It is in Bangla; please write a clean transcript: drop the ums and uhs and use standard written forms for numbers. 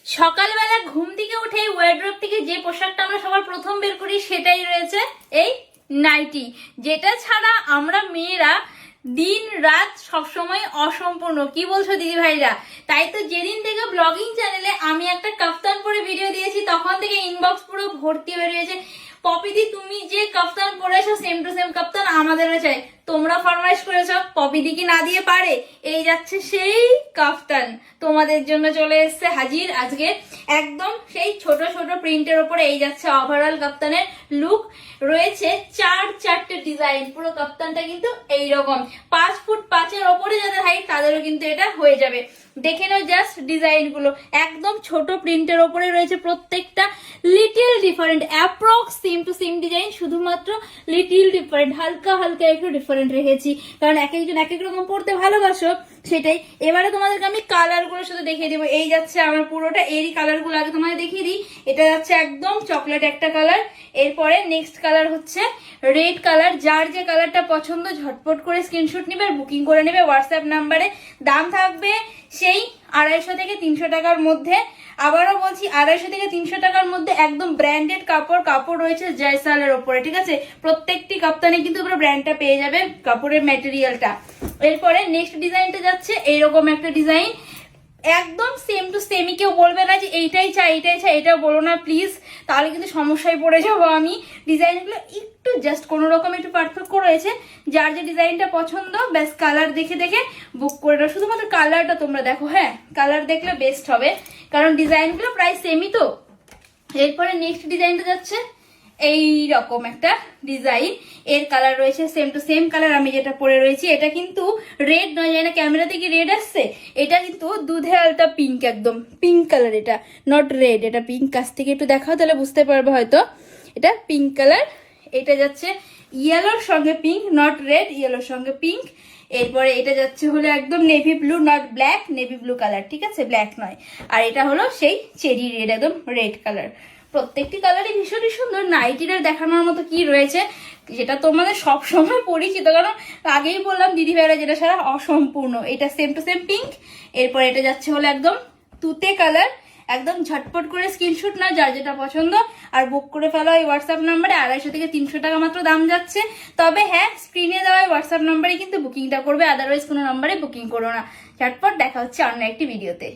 সকালবেলা ঘুম থেকে উঠে ওয়ার্ড্রোব থেকে যে পোশাকটা আমরা সবার প্রথম বের করি সেটাই রয়েছে এই নাইটি, যেটা ছাড়া আমরা মেয়েরা দিন রাত সবসময় অসম্পূর্ণ। কি বলছো দিদি ভাইরা? তাই তো যেদিন থেকে ব্লগিং চ্যানেলে আমি একটা কাফতান পরে ভিডিও দিয়েছি তখন থেকে ইনবক্স পুরো ভর্তি বেরিয়েছে, পপিদি তুমি যে কাফতান পরেছো সেম টু সেম কাফতান আমাদেরও চাই। তোমরা ফরমাইশ করেছো, পপিদি কি না দিয়ে পারে? এই যাচ্ছে সেই কাফতান তোমাদের জন্য চলে এসছে হাজির আজকে, একদম সেই ছোট ছোট প্রিন্টের ওপরে। এই যাচ্ছে ওভারঅল কাফতানের লুক, রয়েছে চারটে ডিজাইন। পুরো কাফতানটা কিন্তু এইরকম 5'5" ওপরে যাদের হাইট তাদেরও কিন্তু এটা হয়ে যাবে। দেখে নাও জাস্ট ডিজাইন গুলো, একদম ছোট প্রিন্টের ওপরে রয়েছে প্রত্যেকটা, little different, approx same to same design, শুধুমাত্র লিটিল ডিফারেন্ট, হালকা হালকা একটু ডিফারেন্ট রেখেছি, কারণ এক একজন এক এক রকম পড়তে ভালোবাসো সেটাই। এবারে তোমাদেরকে আমি কালার গুলো শুধু দেখিয়ে দিব। এই যাচ্ছে আমার পুরোটা, এরই কালার গুলো আগে তোমাদের দেখিয়ে দিই। এটা যাচ্ছে একদম চকলেট একটা কালার, এরপরে নেক্সট কালার হচ্ছে রেড কালার। যার যে কালারটা পছন্দ ঝটপট করে স্ক্রিনশট নেবে আর বুকিং করে নেবে হোয়াটসঅ্যাপ নাম্বারে। দাম থাকবে সেই 250 থেকে 300 টাকার মধ্যে। আবারও বলছি 250 থেকে 300 টাকার মধ্যে, একদম ব্র্যান্ডেড কাপড় রয়েছে জয়সালের ওপরে, ঠিক আছে? প্রত্যেকটি কাপ্তানে কিন্তু পুরো ব্র্যান্ডটা পেয়ে যাবে, কাপড়ের ম্যাটেরিয়ালটা। এরপরে নেক্সট ডিজাইনটা যাচ্ছে এইরকম একটা ডিজাইন, একদম সেম টু সেমই। কেউ বলবে না যে এইটাই চাই এটা বলো না প্লিজ, তাহলে কিন্তু সমস্যায় পড়ে যাবো আমি। ডিজাইনগুলো একটু জাস্ট কোনো রকম একটু পারফেক্ট রয়েছে, যার যে ডিজাইনটা পছন্দ ব্যাস কালার দেখে দেখে বুক করে নাও। শুধুমাত্র কালারটা তোমরা দেখো, হ্যাঁ কালার দেখলে বেস্ট হবে, কারণ ডিজাইনগুলো প্রায় সেমই তো। এরপরে নেক্সট ডিজাইনটা যাচ্ছে এই রকম একটা ডিজাইন, এর কালার রয়েছে সেম টু সেম কালার আমি যেটা পরে রয়েছি। এটা কিন্তু রেড নয়, জানি না ক্যামেরাতে কি রেড আসছে, এটা কিন্তু দুধে আলতা পিঙ্ক, একদম পিঙ্ক কালার, এটা নট রেড, এটা পিঙ্ক। কাছ থেকে একটু দেখাও তাহলে বুঝতে পারবে হয়তো, এটা পিঙ্ক কালার। এটা যাচ্ছে ইয়েলোর সঙ্গে পিঙ্ক, নট রেড, ইয়েলোর সঙ্গে পিঙ্ক। এরপরে এটা যাচ্ছে হলো একদম navy blue, not black, navy blue colour, ঠিক আছে, ব্ল্যাক নয়। আর এটা হলো সেই চেরি রেড, একদম রেড কালার। প্রত্যেকটি কালারই ভীষণই সুন্দর। নাইটিটার দেখানোর মতো কি রয়েছে, যেটা তোমাদের সব সময় পরিচিত, কারণ আগেই বললাম দিদি ভাইরা যেটা সারা অসম্পূর্ণ। এটা সেম টু সেম পিঙ্ক। এরপর এটা যাচ্ছে হলো একদম তুতে কালার, একদম ঝটপট করে স্ক্রিনশট নাও যার যেটা পছন্দ আর বুক করে ফেলো এই হোয়াটসঅ্যাপ নাম্বারে। 250 থেকে 300 টাকা মাত্র দাম যাচ্ছে। তবে হ্যাঁ, স্ক্রিনে দেওয়া হোয়াটসঅ্যাপ নাম্বারে কিন্তু বুকিংটা করবে, আদারওয়াইজ কোনো নাম্বারে বুকিং করো না। ঝটপট দেখা হচ্ছে অন্য একটি ভিডিওতে।